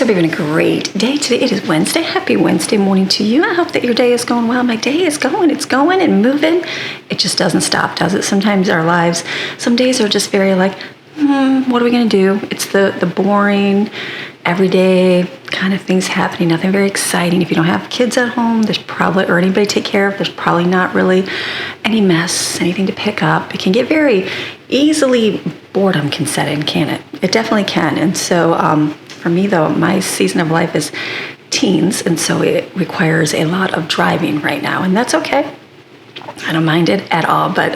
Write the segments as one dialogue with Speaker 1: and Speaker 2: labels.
Speaker 1: hope you're having a great day today. It is Wednesday. Happy Wednesday morning to you. I hope that your day is going well. My day is going. It's going and moving. It just doesn't stop, does it? Sometimes our lives, some days are just very like, what are we going to do? It's the boring, everyday kind of things happening. Nothing very exciting. If you don't have kids at home, there's probably, or anybody to take care of, there's probably not really any mess, anything to pick up. It can get very easily, boredom can set in, can it? It definitely can. And so for me, though, my season of life is teens, and so it requires a lot of driving right now, and that's okay. I don't mind it at all, but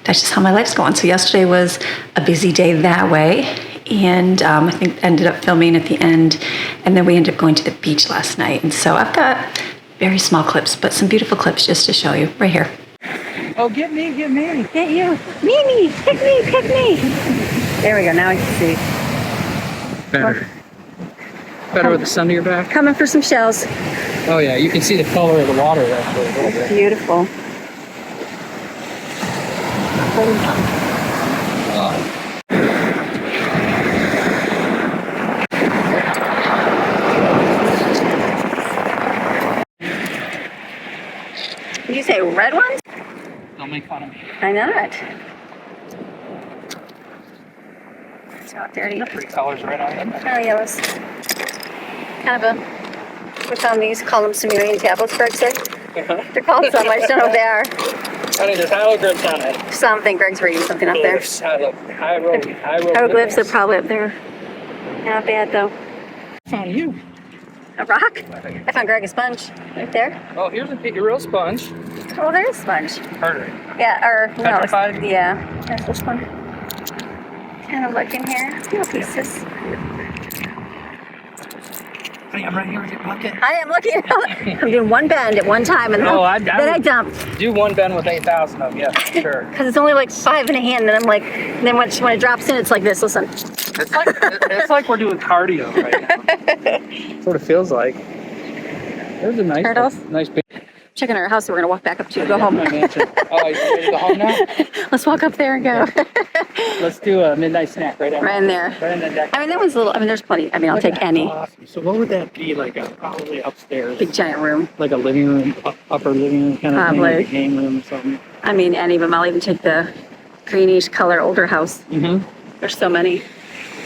Speaker 1: that's just how my life's going. So yesterday was a busy day that way, and I think ended up filming at the end, and then we ended up going to the beach last night. And so I've got very small clips, but some beautiful clips just to show you right here.
Speaker 2: Oh, get me, get me.
Speaker 1: Get you. Mimi, pick me, pick me. There we go, now I can see.
Speaker 2: Better. Better with the sun to your back?
Speaker 1: Coming for some shells.
Speaker 2: Oh yeah, you can see the color of the water actually a little bit.
Speaker 1: Beautiful. Did you say red ones?
Speaker 2: Don't make fun of me.
Speaker 1: I know it. It's not dirty.
Speaker 2: Three colors right on them.
Speaker 1: Oh, yellows. Kind of a, we found these, call them Sumerian tablets, Greg said. They're called something, I just don't know what they are.
Speaker 2: Honey, there's hieroglyphs on it.
Speaker 1: Something, Greg's reading something up there. Hieroglyphs are probably up there. Not bad, though.
Speaker 2: Found you.
Speaker 1: A rock? I found Greg a sponge right there.
Speaker 2: Oh, here's a real sponge.
Speaker 1: Oh, there's a sponge.
Speaker 2: Harder.
Speaker 1: Yeah, or no,
Speaker 2: Petrified?
Speaker 1: yeah. That's this one. Kind of looking here. Little pieces.
Speaker 2: Honey, I'm right here with your bucket.
Speaker 1: I am looking. I'm doing one bend at one time, and then I dump.
Speaker 2: Do one bend with 8,000 of them, yeah, sure.
Speaker 1: Because it's only like 5 in a hand, and I'm like, then when it drops in, it's like this. Listen.
Speaker 2: It's like we're doing cardio right now. Sort of feels like. There's a nice big.
Speaker 1: Checking our house, so we're gonna walk back up to go home.
Speaker 2: Oh, you ready to go home now?
Speaker 1: Let's walk up there and go.
Speaker 2: Let's do a midnight snack right
Speaker 1: in there.
Speaker 2: Right in the deck.
Speaker 1: I mean, that one's a little. I mean, there's plenty. I mean, I'll take any.
Speaker 2: Awesome. So what would that be like? Probably upstairs.
Speaker 1: Big giant room.
Speaker 2: Like a living room, upper living room kind of thing, like a game room or something.
Speaker 1: I mean, any of them. I'll even take the greenish color older house.
Speaker 2: Mm-hmm.
Speaker 1: There's so many.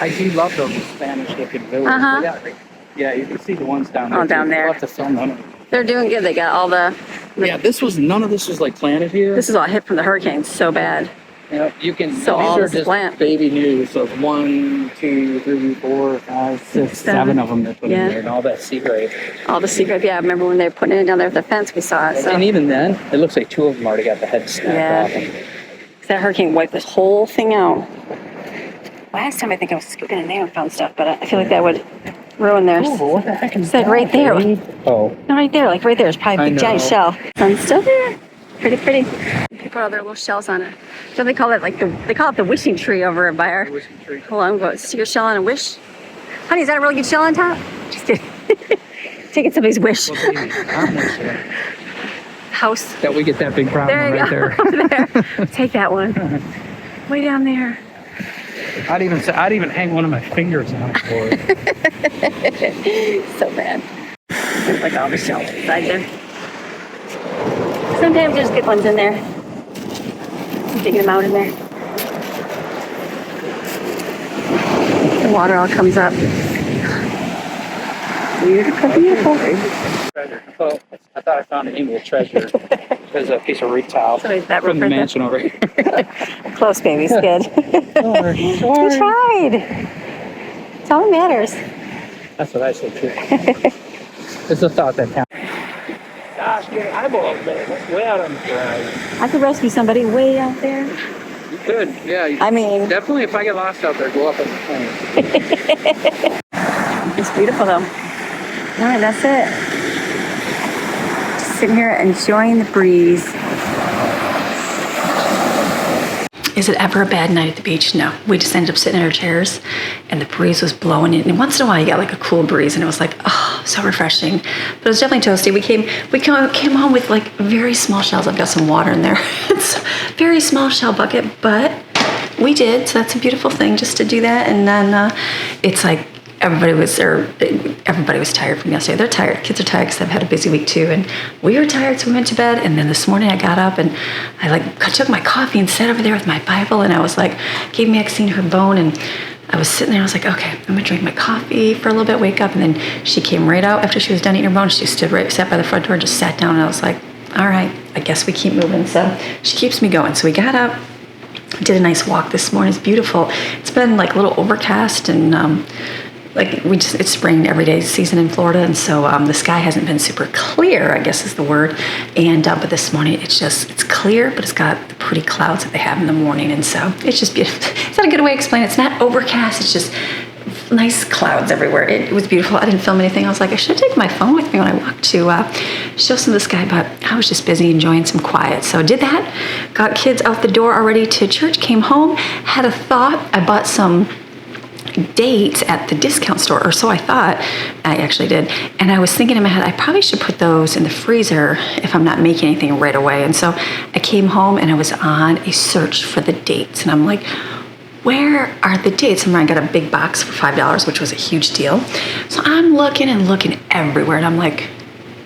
Speaker 2: I do love those Spanish-looking villas. Yeah, you can see the ones down there.
Speaker 1: Oh, down there.
Speaker 2: We'll have to film them.
Speaker 1: They're doing good. They got all the.
Speaker 2: Yeah, none of this was like planted here.
Speaker 1: This is all hit from the hurricane so bad.
Speaker 2: Yeah, you can.
Speaker 1: So all
Speaker 2: these are
Speaker 1: this
Speaker 2: just baby news of 1, 2, 3, 4, 5, 6, 7 of them they put in there, and all that sea grape.
Speaker 1: All the sea grape. Yeah, I remember when they were putting it down there with the fence. We saw it. So.
Speaker 2: And even then, it looks like 2 of them already got the head snapped off.
Speaker 1: Yeah. That hurricane wiped this whole thing out. Last time I think I was scooping in there and found stuff, but I feel like that would ruin theirs.
Speaker 2: Oh, what the heck is
Speaker 1: that? Right there.
Speaker 2: Oh.
Speaker 1: No, right there. Like right there is probably a big giant shell. Sun's still there. Pretty pretty. They put all their little shells on it. So they call it they call it the wishing tree over by our.
Speaker 2: Wishing tree.
Speaker 1: Hold on, go stick your shell on and wish. Honey, is that a really good shell on top? Just kidding. Taking somebody's wish.
Speaker 2: Well, baby, I'm not sure.
Speaker 1: House.
Speaker 2: That we get that big problem right there.
Speaker 1: Over there. Take that one. Way down there.
Speaker 2: I'd even hang one of my fingers on it for it.
Speaker 1: So bad. There's like all the shells inside there. Sometimes there's good ones in there. I'm digging them out in there. The water all comes up. Beautiful, beautiful.
Speaker 2: Treasure. I thought I found an English treasure. There's a piece of roof tile from the mansion over here.
Speaker 1: Close, baby. It's good.
Speaker 2: Sorry.
Speaker 1: We tried. It's all that matters.
Speaker 2: That's what I said too. It's a thought that counts. Gosh, your eyeball, man. That's way out on the horizon.
Speaker 1: I could rescue somebody way out there.
Speaker 2: You could, yeah.
Speaker 1: I mean,
Speaker 2: definitely if I get lost out there, go up on the plane.
Speaker 1: It's beautiful though. All right, that's it. Just sitting here enjoying the breeze. Is it ever a bad night at the beach? No. We just ended up sitting in our chairs and the breeze was blowing in. And once in a while you got like a cool breeze and it was like, oh, so refreshing. But it was definitely toasty. We came home with like very small shells. I've got some water in there. It's a very small shell bucket, but we did. So that's a beautiful thing just to do that. And then it's like everybody was tired from yesterday. They're tired. Kids are tired because I've had a busy week too. And we were tired, so we went to bed. And then this morning I got up and I took my coffee and sat over there with my Bible, and I was like, gave Maxine her bone, and I was sitting there. I was like, okay, I'm gonna drink my coffee for a little bit, wake up. And then she came right out after she was done eating her bone. She sat by the front door and just sat down. And I was like, all right, I guess we keep moving. So she keeps me going. So we got up, did a nice walk this morning. It's beautiful. It's been like a little overcast, and it's spring every day season in Florida, and so the sky hasn't been super clear, I guess is the word. And but this morning it's clear, but it's got the pretty clouds that they have in the morning, and so it's just beautiful. It's not a good way to explain it. It's not overcast. It's just nice clouds everywhere. It was beautiful. I didn't film anything. I was like, I should take my phone with me when I walked to show some of the sky, but I was just busy enjoying some quiet. So I did that. Got kids out the door already to church. Came home. Had a thought. I bought some dates at the discount store, or so I thought. I actually did. And I was thinking in my head, I probably should put those in the freezer if I'm not making anything right away. And so I came home and I was on a search for the dates. And I'm like, where are the dates? And I got a big box for $5, which was a huge deal. So I'm looking and looking everywhere. And I'm like,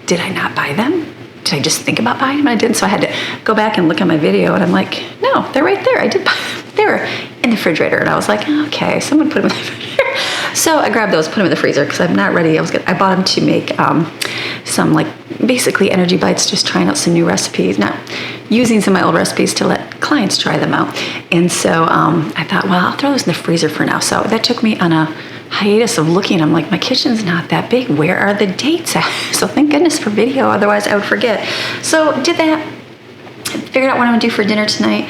Speaker 1: did I not buy them? Did I just think about buying them? I didn't. So I had to go back and look at my video. And I'm like, no, they're right there. I did buy them. They were in the refrigerator. And I was like, okay, someone put them in the refrigerator. So I grabbed those, put them in the freezer because I'm not ready. I bought them to make some basically energy bites, just trying out some new recipes, not using some of my old recipes to let clients try them out. And so I thought, well, I'll throw those in the freezer for now. So that took me on a hiatus of looking. I'm like, my kitchen's not that big. Where are the dates at? So thank goodness for video. Otherwise I would forget. So did that. Figured out what I'm gonna do for dinner tonight.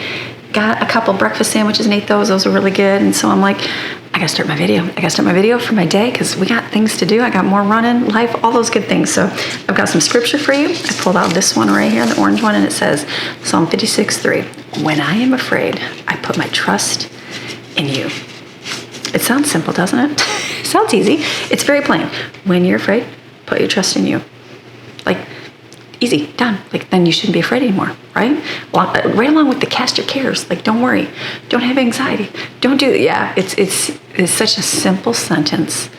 Speaker 1: Got a couple breakfast sandwiches and ate those. Those were really good. And so I'm like, I gotta start my video. I gotta start my video for my day because we got things to do. I got more running, life, all those good things. So I've got some scripture for you. I pulled out this one right here, the orange one, and it says, Psalm 56:3. When I am afraid, I put my trust in you. It sounds simple, doesn't it? It sounds easy. It's very plain. When you're afraid, put your trust in you. Easy, done. Then you shouldn't be afraid anymore, right? Well, right along with the cast your cares. Don't worry. Don't have anxiety. Don't do that. Yeah, it's such a simple sentence,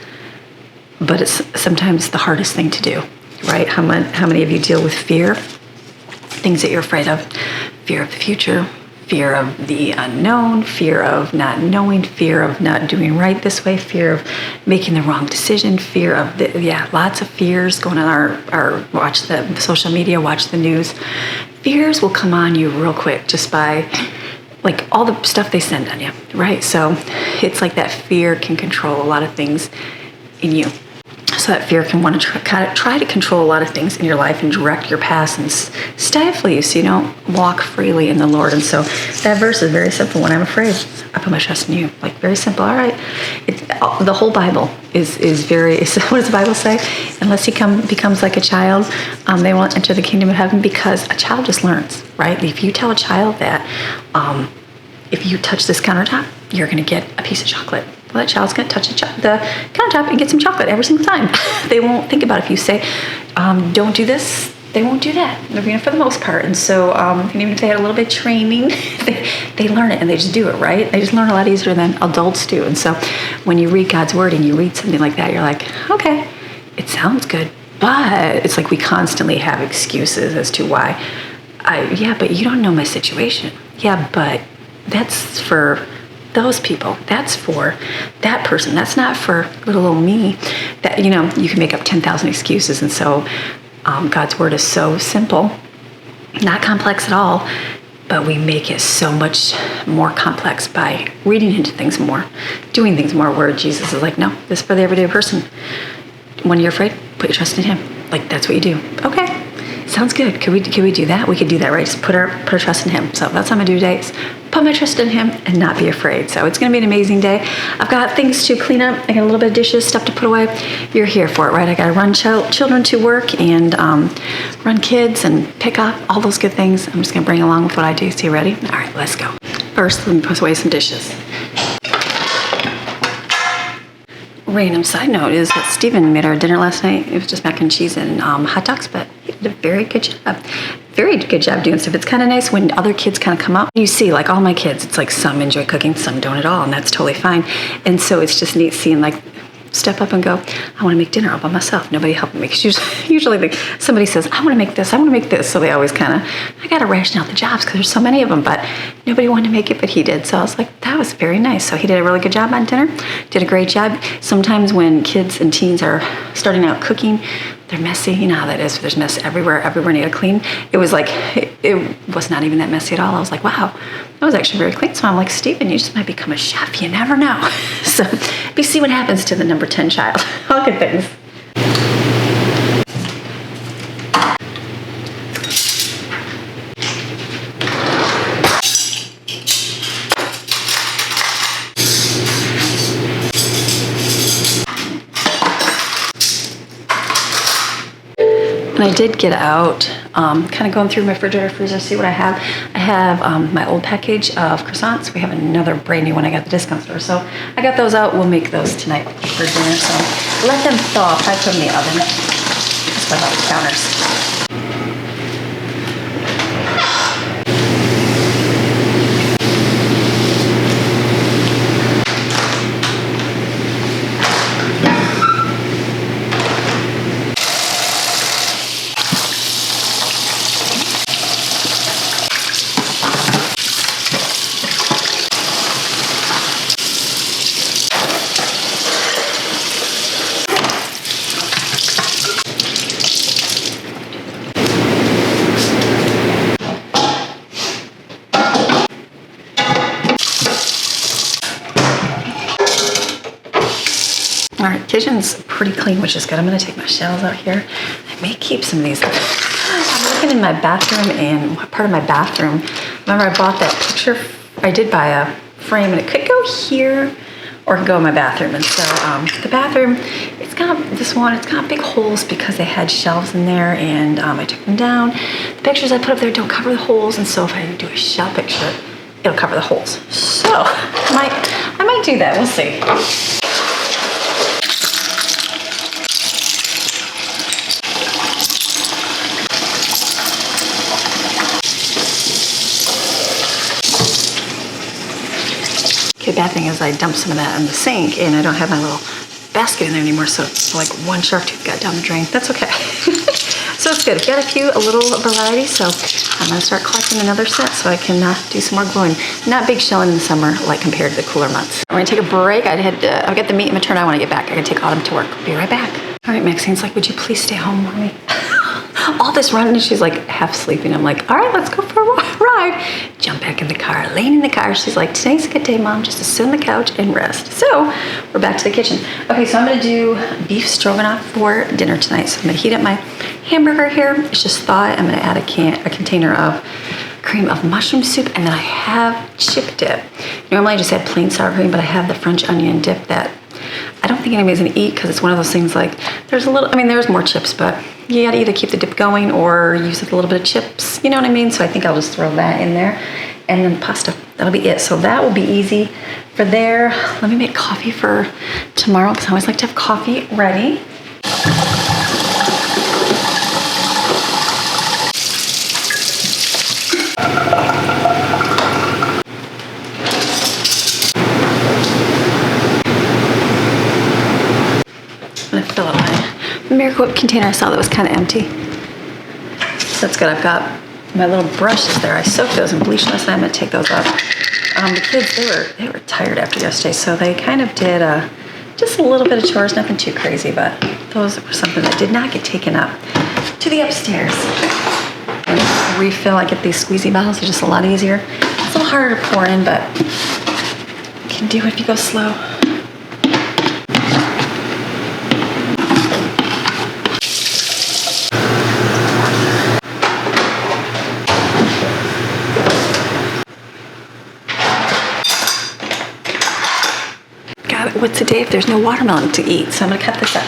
Speaker 1: but it's sometimes the hardest thing to do, right? How many of you deal with fear? Things that you're afraid of. Fear of the future, fear of the unknown, fear of not knowing, fear of not doing right this way, fear of making the wrong decision, fear of lots of fears going on watch the social media, watch the news. Fears will come on you real quick just by all the stuff they send on you, right? So it's like that fear can control a lot of things in you. So that fear can want to try to control a lot of things in your life and direct your paths and stifle you so you don't walk freely in the Lord. And so that verse is very simple. When I'm afraid, I put my trust in you. Very simple. All right. The whole Bible is very, what does the Bible say? Unless he becomes like a child, they won't enter the kingdom of heaven, because a child just learns, right? If you tell a child that if you touch this countertop, you're going to get a piece of chocolate. Well, that child's going to touch the countertop and get some chocolate every single time. They won't think about it. If you say, don't do this, they won't do that, for the most part. And so even if they had a little bit of training, they learn it and they just do it, right? They just learn a lot easier than adults do. And so when you read God's word and you read something like that, you're like, okay, it sounds good. But it's like we constantly have excuses as to why. But you don't know my situation. Yeah, but that's for those people. That's for that person. That's not for little old me. That you can make up 10,000 excuses. And so God's word is so simple, not complex at all, but we make it so much more complex by reading into things more, doing things more, where Jesus is like, no, this is for the everyday person. When you're afraid, put your trust in him. That's what you do. Okay. Sounds good. Could we do that? We could do that, right? Just put our trust in him. So that's what I'm gonna do today, is put my trust in him and not be afraid. So it's gonna be an amazing day. I've got things to clean up. I got a little bit of dishes, stuff to put away. You're here for it, right? I gotta run children to work and run kids and pick up, all those good things. I'm just gonna bring along with what I do. So you ready? All right, let's go. First, let me put away some dishes. Random side note is that Steven made our dinner last night. It was just mac and cheese and hot dogs, but he did a very good job. Very good job doing stuff. It's kind of nice when other kids kind of come up. You see, all my kids, it's some enjoy cooking, some don't at all, and that's totally fine. And so it's just neat seeing step up and go, I want to make dinner all by myself. Nobody helping me. Because usually somebody says, I want to make this, I want to make this. So they always kind of, I got to ration out the jobs because there's so many of them, but nobody wanted to make it, but he did. So I was like, that was very nice. So he did a really good job on dinner, did a great job. Sometimes when kids and teens are starting out cooking, they're messy. You know how that is. There's mess everywhere need to clean. It was like, it was not even that messy at all. I was like, wow, that was actually very clean. So I'm like, Stephen, you just might become a chef. You never know. So we see what happens to the number 10 child. All good things. And I did get out, kind of going through my refrigerator, freezer, see what I have. I have my old package of croissants. We have another brand new one I got at the discount store. So I got those out. We'll make those tonight for dinner. So let them thaw. I put them in the oven. Just by the counters. All right, kitchen's pretty clean, which is good. I'm gonna take my shelves out here. I may keep some of these. I'm looking in my bathroom, and what part of my bathroom? Remember I bought that picture? I did buy a frame, and it could go here or it could go in my bathroom. And so the bathroom, it's got this one, it's got big holes because they had shelves in there, and I took them down. The pictures I put up there don't cover the holes, and so if I do a shelf picture, it'll cover the holes. So I might do that, we'll see. The bad thing is I dumped some of that in the sink, and I don't have my little basket in there anymore, so it's like one shark tooth got down the drain. That's okay. So it's good. I've got a little variety, so I'm gonna start collecting another set so I can do some more gluing. Not big shelling in the summer like compared to the cooler months. I'm gonna take a break. I've got the meat and maternity I wanna get back. I gotta take Autumn to work. Be right back. All right, Maxine's like, would you please stay home, Mommy? All this running, and she's like half sleeping. I'm like, all right, let's go for a ride. Jump back in the car, laying in the car. She's like, today's a good day, Mom, just to sit on the couch and rest. So we're back to the kitchen. Okay, so I'm gonna do beef stroganoff for dinner tonight. So I'm gonna heat up my hamburger here. It's just thawed. I'm gonna add a container of cream of mushroom soup, and then I have chip dip. Normally I just add plain sour cream, but I have the French onion dip that I don't think anybody's gonna eat because it's one of those things like there's more chips, but you gotta either keep the dip going or use a little bit of chips, you know what I mean? So I think I'll just throw that in there, and then pasta, that'll be it. So that will be easy for there. Let me make coffee for tomorrow because I always like to have coffee ready. I'm gonna fill up my Miracle Whip container. I saw that was kind of empty. So that's good. I've got my little brushes there. I soaked those in bleach last night. I'm gonna take those up. The kids, they were tired after yesterday, so they kind of did just a little bit of chores, nothing too crazy, but those were something that did not get taken up to the upstairs. And refill, I get these squeezy bottles. They're just a lot easier. It's a little harder to pour in, but you can do it if you go slow. What's a day if there's no watermelon to eat? So I'm gonna cut this up.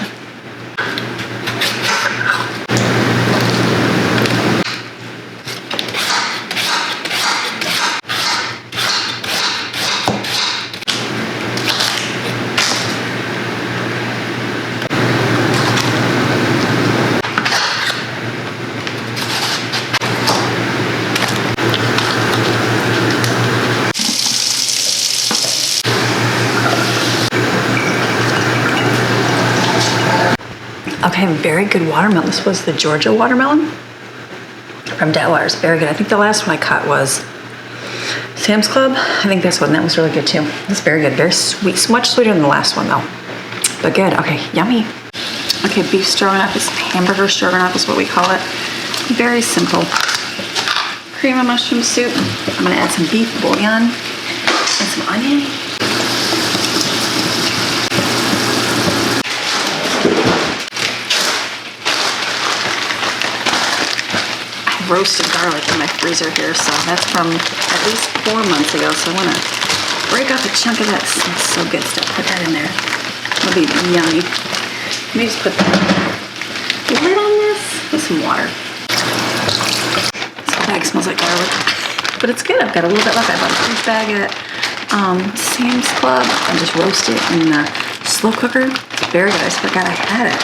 Speaker 1: have very good watermelon. This was the Georgia watermelon from Detweiler's. Very good. I think the last one I cut was Sam's Club. I think this one, that was really good too. It's very good, very sweet. Much sweeter than the last one though, but good. Okay, yummy. Okay, beef stroganoff is hamburger stroganoff is what we call it. Very simple. Cream of mushroom soup. I'm gonna add some beef bouillon and some onion. Roasted garlic in my freezer here, so that's from at least 4 months ago, so I want to break off a chunk of that. It smells so good still. Put that in there. It'll be yummy. Let me just put the lid on this with some water. This whole bag smells like garlic, but it's good. I've got a little bit left. I bought a huge bag at Sam's Club and just roast it in the slow cooker. It's very good. I just forgot I had it.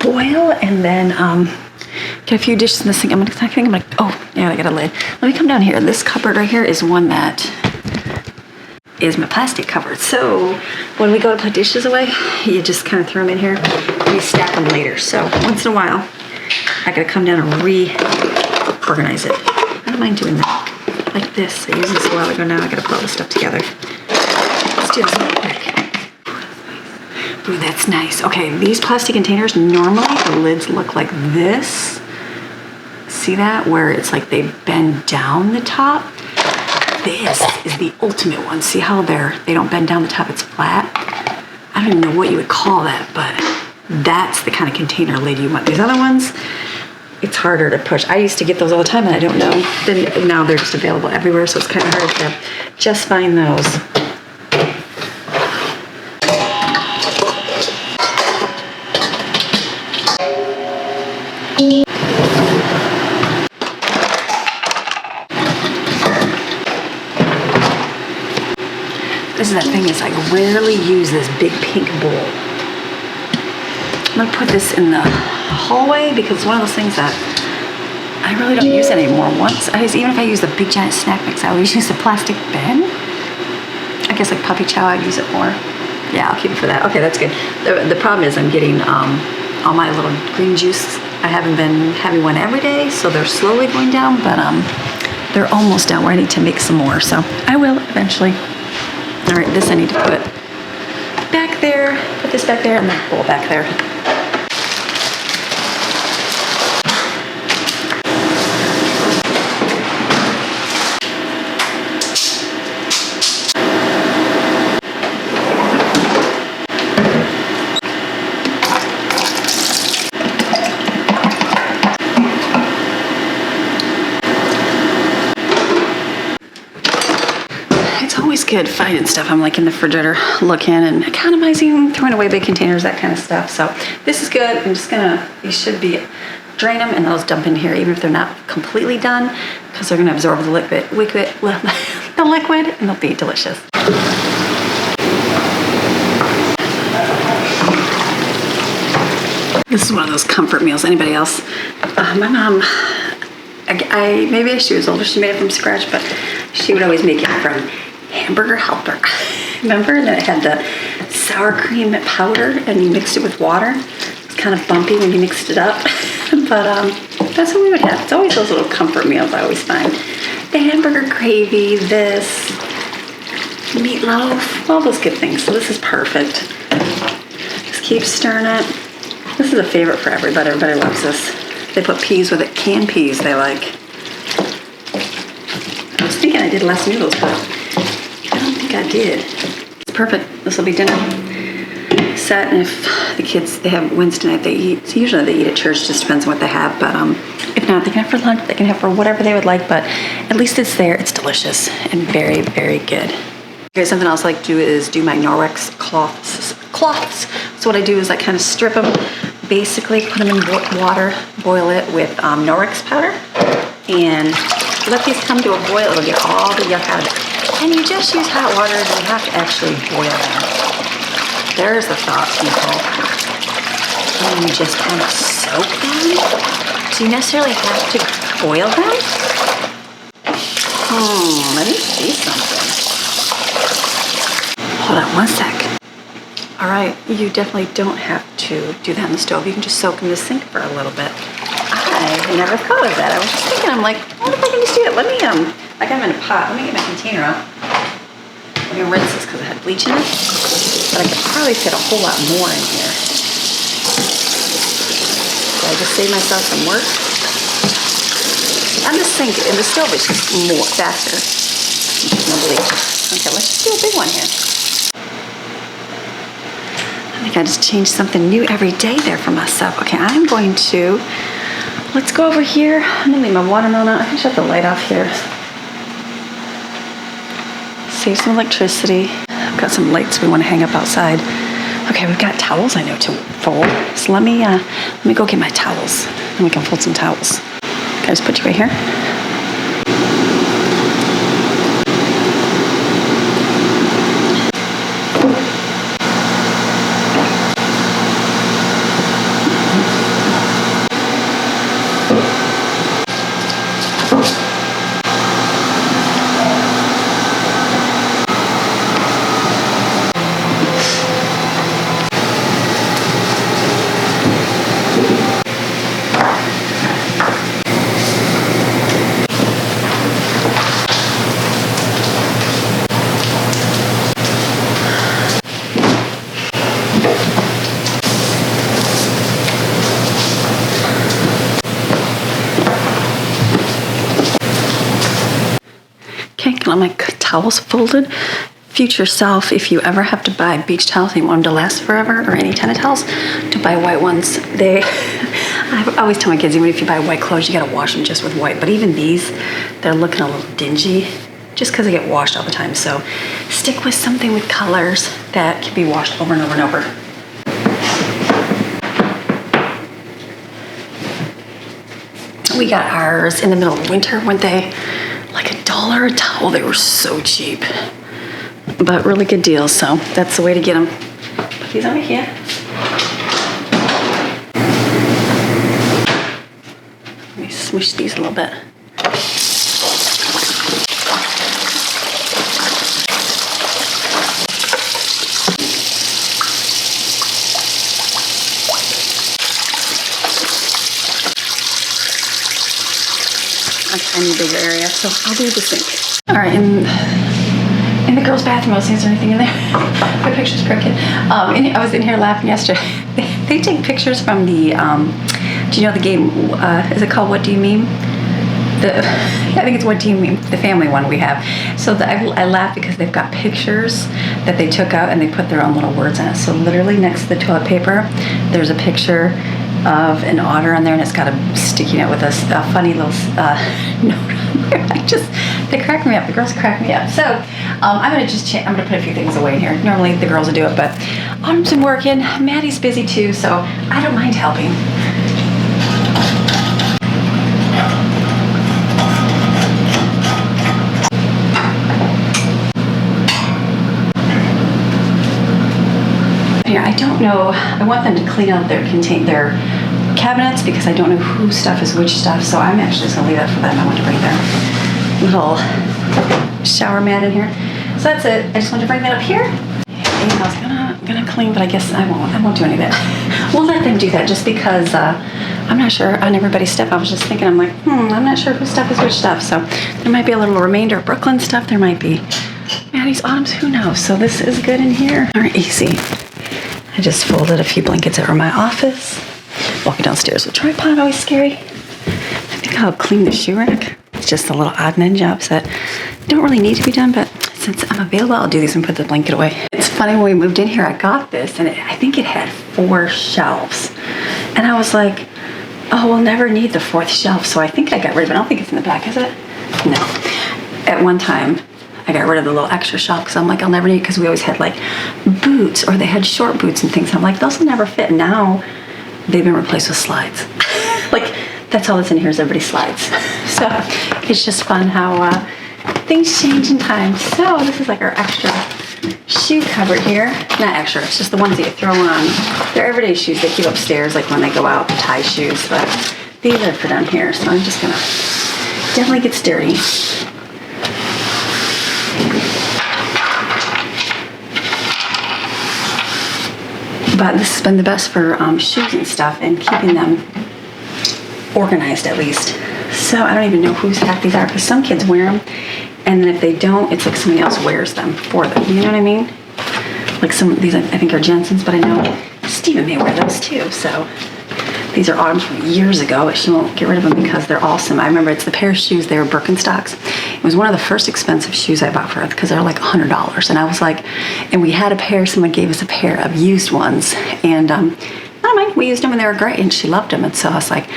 Speaker 1: Boil and then get a few dishes in this thing. I think I'm gonna, oh yeah, I got a lid. Let me come down here. This cupboard right here is one that is my plastic cupboard. So when we go to put dishes away, you just kind of throw them in here and you stack them later. So once in a while, I gotta come down and reorganize it. I don't mind doing that. Like this. I used this a while ago. Now I gotta put all this stuff together. Let's do this real quick. Ooh, that's nice. Okay, these plastic containers, normally the lids look like this. See that? Where it's like they bend down the top. This is the ultimate one. See how they don't bend down the top, it's flat? I don't even know what you would call that, but that's the kind of container lid you want. These other ones, it's harder to push. I used to get those all the time and I don't know. Then now they're just available everywhere, so it's kind of hard to just find those. This is that thing is I rarely use this big pink bowl. I'm gonna put this in the hallway because it's one of those things that I really don't use it anymore. Even if I use the big giant snack mix, I always use the plastic bin. I guess like puppy chow, I'd use it more. Yeah, I'll keep it for that. Okay, that's good. The problem is I'm getting all my little green juice. I haven't been having one every day, so they're slowly going down, but they're almost down where I need to make some more. So I will eventually. All right, this I need to put back there, put this back there, and the bowl back there. Good finding stuff. I'm like in the refrigerator looking and economizing, throwing away big containers, that kind of stuff. So this is good. I'm just gonna, these should be, drain them and those dump in here even if they're not completely done because they're gonna absorb the liquid, the liquid and they'll be delicious. This is one of those comfort meals. Anybody else? My mom, maybe she was older, she made it from scratch, but she would always make it from Hamburger Helper. Remember? And then it had the sour cream powder and you mixed it with water. It's kind of bumpy when you mixed it up. But that's what we would have. It's always those little comfort meals I always find. The hamburger gravy, this, meatloaf, all those good things. So this is perfect. Just keep stirring it. This is a favorite for everybody. Everybody loves this. They put peas with it. Canned peas they like. I was thinking I did less noodles, but I don't think I did. It's perfect. This will be dinner set, and if the kids, they have Wednesday night, they eat. So usually they eat at church, just depends on what they have, but if not, they can have for lunch, they can have for whatever they would like, but at least it's there. It's delicious and very, very good. Okay, something else I like to do is do my Norwex cloths. So what I do is I kind of strip them, basically put them in water, boil it with Norwex powder, and let these come to a boil. It'll get all the yuck out of it. And you just use hot water, and you have to actually boil them. There's the thought, people. and you just kind of soak them. Do you necessarily have to boil them? Let me see something. Hold on one sec. All right, you definitely don't have to do that on the stove. You can just soak in the sink for a little bit. I never thought of that. I was just thinking, I'm like, what if I can just do it? Let me, like I'm in a pot. Let me get my container out. I'm gonna rinse this because it had bleach in it. But I could probably fit a whole lot more in here. So I just save myself some work. On the sink, in the stove, it's just more faster. No bleach. Okay, let's just do a big one here. I think I just changed something new every day there for myself. Okay, I'm going to, let's go over here. I'm gonna leave my watermelon out. I can shut the light off here. Save some electricity. I've got some lights we want to hang up outside. Okay, we've got towels I know to fold. So let me go get my towels and we can fold some towels. Can I just put you right here? My towels folded. Future self, if you ever have to buy beach towels and you want them to last forever, or any kind of towels, to buy white ones. I always tell my kids, even if you buy white clothes, you gotta wash them just with white. But even these, they're looking a little dingy just because they get washed all the time. So stick with something with colors that can be washed over and over and over. We got ours in the middle of winter, weren't they? Like $1 a towel. They were so cheap, but really good deals. So that's the way to get them. Put these over here. Let me smush these a little bit. A tiny bigger area, so I'll do the sink. All right, in the girls' bathroom, I was saying, is there anything in there? My picture's crooked. I was in here laughing yesterday. They take pictures from the, do you know the game, is it called What Do You Meme? I think it's What Do You Meme, the family one we have. So I laugh because they've got pictures that they took out and they put their own little words on it. So literally next to the toilet paper, there's a picture of an otter on there, and it's got a sticky note with a funny little note on there. They crack me up. The girls crack me up. So I'm gonna put a few things away in here. Normally the girls will do it, but Autumn's been working. Maddie's busy too, so I don't mind helping. I don't know. I want them to clean out their cabinets because I don't know whose stuff is which stuff. So I'm actually just gonna leave that for them. I want to bring their little shower mat in here. So that's it. I just wanted to bring that up here. And I was gonna clean, but I guess I won't do any of that. We'll let them do that just because I'm not sure on everybody's stuff. I was just thinking, I'm like, I'm not sure whose stuff is which stuff. So there might be a little remainder of Brooklyn stuff. There might be Maddie's, Autumn's, who knows? So this is good in here. All right, easy. I just folded a few blankets that were in my office. Walking downstairs with a tripod, always scary. I think I'll clean the shoe rack. It's just a little odd and end jobs that don't really need to be done, but since I'm available, I'll do these and put the blanket away. It's funny, when we moved in here, I got this, and I think it had 4 shelves. And I was like, oh, we'll never need the 4th shelf, so I think I got rid of it. I don't think it's in the back, is it? No. At one time, I got rid of the little extra shelf because I'm like, I'll never need it, because we always had like boots, or they had short boots and things. I'm like, those will never fit. Now they've been replaced with slides. Like, that's all that's in here is everybody's slides. So it's just fun how things change in time. So this is like our extra shoe cupboard here. Not extra, it's just the ones that you throw on. They're everyday shoes they keep upstairs, like when they go out, tie shoes, but these are for down here, so I'm just gonna, definitely gets dirty. But this has been the best for shoes and stuff and keeping them organized at least. So I don't even know whose hat these are because some kids wear them and then if they don't, it's like somebody else wears them for them. You know what I mean? Like some of these I think are Jensen's, but I know Steven may wear those too. So these are Autumn's from years ago, but she won't get rid of them because they're awesome. I remember it's the pair of shoes, they were Birkenstocks. It was one of the first expensive shoes I bought for her because they're like $100. And I was like, and we had a pair, someone gave us a pair of used ones. And I don't mind, we used them and they were great and she loved them. And so I was like,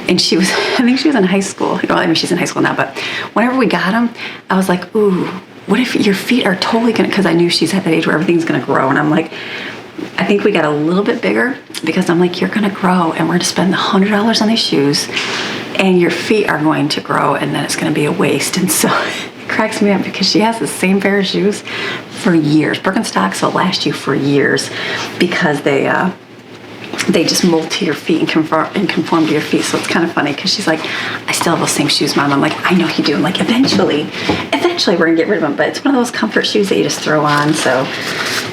Speaker 1: and she was, I think she was in high school. Well, I mean, she's in high school now, but whenever we got them, I was like, ooh, what if your feet are totally gonna, because I knew she's at that age where everything's gonna grow. And I'm like, I think we got a little bit bigger because I'm like, you're gonna grow and we're gonna spend $100 on these shoes and your feet are going to grow and then it's gonna be a waste. And so it cracks me up because she has the same pair of shoes for years. Birkenstocks will last you for years because they just mold to your feet and conform to your feet. So it's kind of funny because she's like, I still have those same shoes, Mom. I'm like, I know you do. I'm like, eventually we're gonna get rid of them. But it's one of those comfort shoes that you just throw on. So,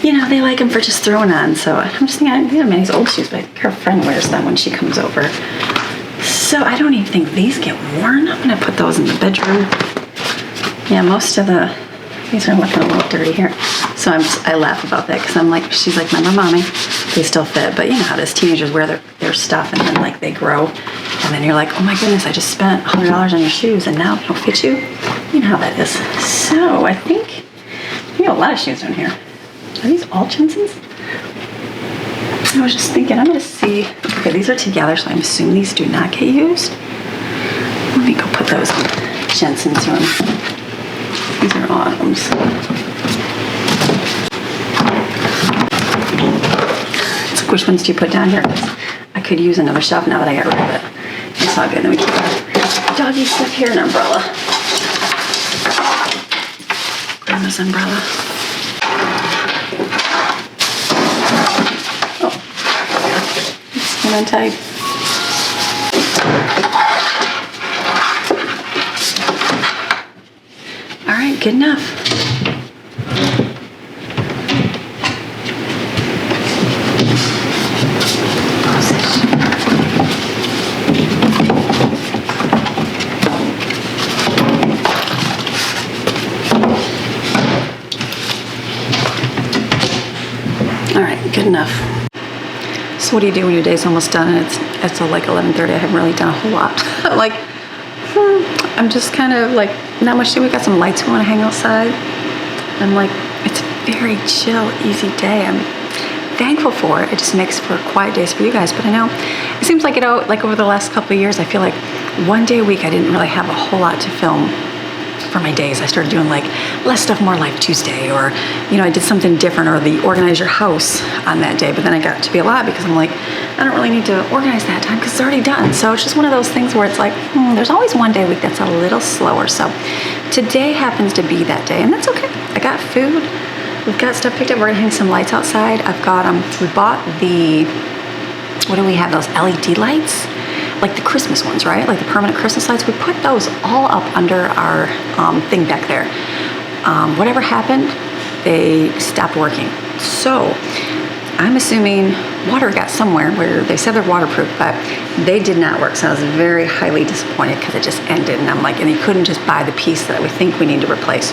Speaker 1: you know, they like them for just throwing on. So I'm just thinking, these are Manny's old shoes, but her friend wears them when she comes over. So I don't even think these get worn. I'm gonna put those in the bedroom. Yeah, most of these are looking a little dirty here. So I laugh about that because I'm like, she's like, remember Mommy, they still fit. But you know how it is, teenagers wear their stuff and then like they grow. And then you're like, oh my goodness, I just spent $100 on your shoes and now they don't fit you. You know how that is. So I think, we have a lot of shoes in here. Are these all Jensen's? I was just thinking, I'm gonna see. Okay, these are together, so I'm assuming these do not get used. Let me go put those in Jensen's room. These are Autumn's. It's like, which ones do you put down here? I could use another shelf now that I got rid of it. It's all good. Then we keep our doggy stuff here, an umbrella. Grandma's umbrella. Oh, it's been untied. All right, good enough. All right, good enough. So what do you do when your day's almost done and it's like 11:30? I haven't really done a whole lot. Like, I'm just kind of like, not much to do. We got some lights we want to hang outside. I'm like, it's a very chill, easy day. I'm thankful for it. It just makes for quiet days for you guys. But I know it seems like like over the last couple of years, I feel like one day a week I didn't really have a whole lot to film for my days. I started doing like less stuff, more like Tuesday, or you know, I did something different, or the organize your house on that day. But then I got to be a lot because I'm like, I don't really need to organize that time because it's already done. So it's just one of those things where it's like, there's always one day a week that's a little slower. So today happens to be that day, and that's okay. I got food. We've got stuff picked up. We're gonna hang some lights outside. I've got we bought what do we have? Those LED lights, like the Christmas ones, right? Like the permanent Christmas lights. We put those all up under our thing back there. Whatever happened, they stopped working. So I'm assuming water got somewhere where they said they're waterproof, but they did not work. So I was very highly disappointed because it just ended. And I'm like, and you couldn't just buy the piece that we think we need to replace.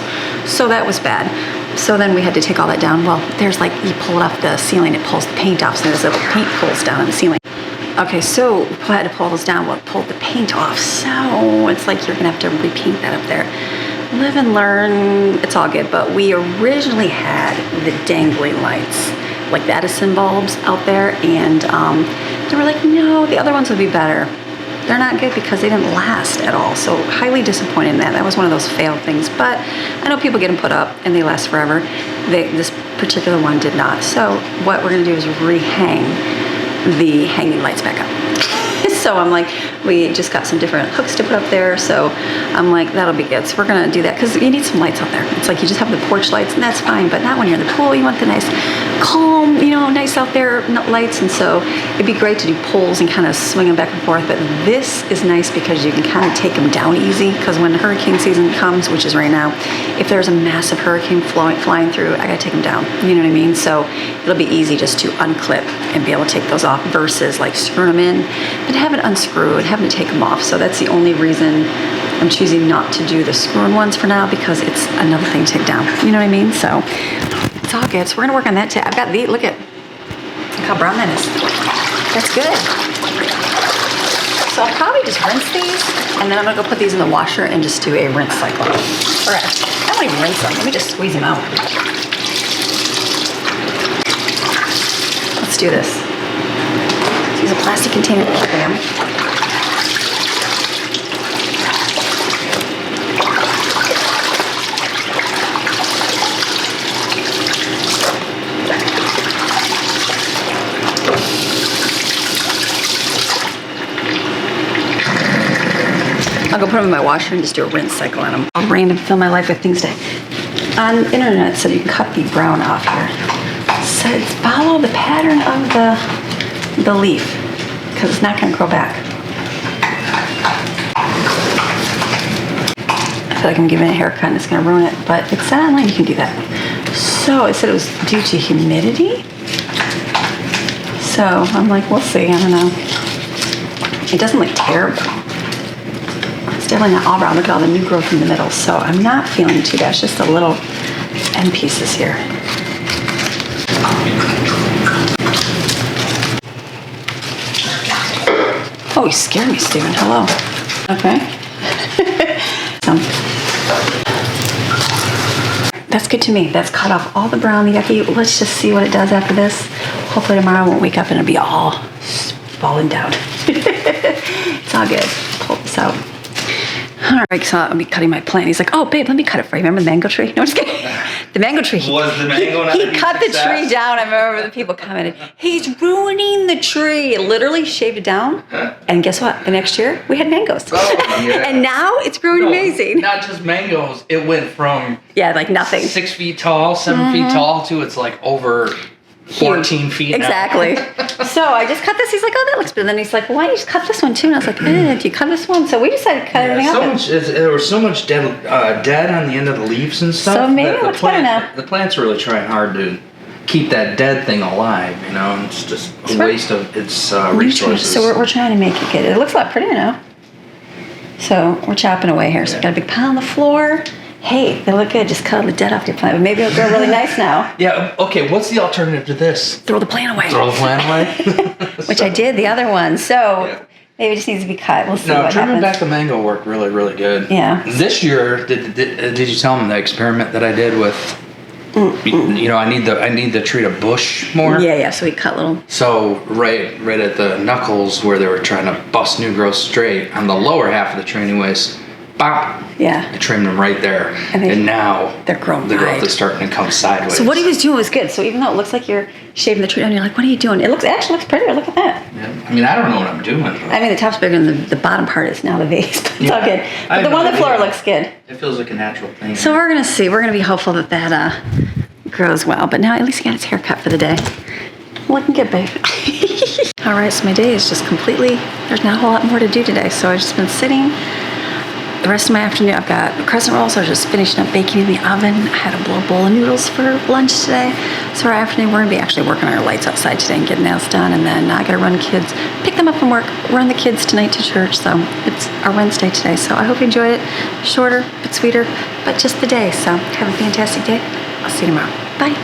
Speaker 1: So that was bad. So then we had to take all that down. Well, there's like, you pull it off the ceiling, it pulls the paint off. So there's a paint pulls down on the ceiling. Okay, so we had to pull those down. Well, it pulled the paint off. So it's like you're gonna have to repaint that up there. Live and learn, it's all good. But we originally had the dangling lights, like the Edison bulbs out there. And they were like, no, the other ones would be better. They're not good because they didn't last at all. So highly disappointed in that. That was one of those failed things. But I know people get them put up and they last forever. This particular one did not. So what we're gonna do is rehang the hanging lights back up. So I'm like, We just got some different hooks to put up there, so I'm like, that'll be good. So we're gonna do that, because you need some lights out there. It's like you just have the porch lights, and that's fine, but not when you're in the pool. You want the nice, calm, nice out there lights, and so it'd be great to do poles and kind of swing them back and forth, but this is nice because you can kind of take them down easy, because when hurricane season comes, which is right now, if there's a massive hurricane flying through, I gotta take them down, you know what I mean? So it'll be easy just to unclip and be able to take those off versus like screwing them in, but having unscrewed, having to take them off. So that's the only reason I'm choosing not to do the screw-in ones for now, because it's another thing to take down, you know what I mean? So it's all good. So we're gonna work on that too. I've got the, look how brown that is. That's good. So I'll probably just rinse these, and then I'm gonna go put these in the washer and just do a rinse cycle. Or I don't even rinse them, let me just squeeze them out. Let's do this. Let's use a plastic container to keep them. I'll go put them in my washer and just do a rinse cycle on them. I'll random fill my life with things to, on the internet, so you can cut the brown off here. So it's follow the pattern of the leaf, because it's not going to grow back. I feel like I'm giving it a haircut and it's going to ruin it, but it said online you can do that. So it said it was due to humidity. So I'm like, we'll see, I don't know. It doesn't look terrible. It's definitely not all brown. Look at all the new growth in the middle. So I'm not feeling too bad. It's just the little end pieces here. Oh, you scared me, Steven. Hello. Okay. That's good to me. That's cut off all the brown, the yucky. Let's just see what it does after this. Hopefully tomorrow I won't wake up and it'll be all falling down. It's all good. Pull this out. All right, so I'll be cutting my plant. He's like, oh, babe, let me cut it for you. Remember the mango tree? No, I'm just kidding. The mango tree.
Speaker 3: Was the mango not
Speaker 1: He cut the tree down. I remember the people commented, he's ruining the tree. Literally shaved it down. And guess what? The next year, we had mangoes.
Speaker 3: Oh, yeah.
Speaker 1: And now it's growing amazing.
Speaker 3: Not just mangoes. It went from
Speaker 1: like nothing.
Speaker 3: 6 feet tall, 7 feet tall, to it's like over 14 feet now.
Speaker 1: Exactly. So I just cut this. He's like, oh, that looks good. And then he's like, well, why don't you just cut this one too? And I was like, do you cut this one? So we decided to cut everything up.
Speaker 3: There was so much dead on the end of the leaves and stuff.
Speaker 1: So maybe it looks better now.
Speaker 3: The plant's really trying hard to keep that dead thing alive, and it's just a waste of its resources.
Speaker 1: So we're trying to make it good. It looks a lot prettier now. So we're chopping away here. So we got a big pile on the floor. Hey, they look good. Just cut the dead off your plant. But maybe it'll grow really nice now.
Speaker 3: Yeah, okay, what's the alternative to this?
Speaker 1: Throw the plant away.
Speaker 3: Throw the plant away?
Speaker 1: Which I did the other one. So maybe it just needs to be cut. We'll see what happens.
Speaker 3: No, trimming back the mango worked really, really good.
Speaker 1: Yeah.
Speaker 3: This year, did you tell them the experiment that I did with, I need the tree to bush more?
Speaker 1: Yeah, so we cut little.
Speaker 3: So right at the knuckles where they were trying to bust new growth straight, on the lower half of the tree anyways, bop.
Speaker 1: Yeah.
Speaker 3: I trimmed them right there. And now
Speaker 1: they're growing.
Speaker 3: The growth is starting to come sideways.
Speaker 1: So what he was doing was good. So even though it looks like you're shaving the tree down, you're like, what are you doing? It actually looks prettier. Look at that.
Speaker 3: Yeah. I mean, I don't know what I'm doing.
Speaker 1: I mean, the top's bigger than the bottom part is now, the vase. It's all good. But the one on the floor looks good.
Speaker 3: It feels like a natural thing.
Speaker 1: So we're going to see. We're going to be hopeful that grows well. But now at least he got his hair cut for the day. Looking good, babe. All right, so my day is just there's not a whole lot more to do today. So I've just been sitting. The rest of my afternoon, I've got crescent rolls. I was just finishing up baking in the oven. I had a bowl of noodles for lunch today. So our afternoon, we're going to be actually working on our lights outside today and getting nails done. And then I got to run kids, pick them up from work, run the kids tonight to church. So it's our Wednesday today. So I hope you enjoyed it. Shorter, but sweeter, but just the day. So have a fantastic day. I'll see you tomorrow. Bye.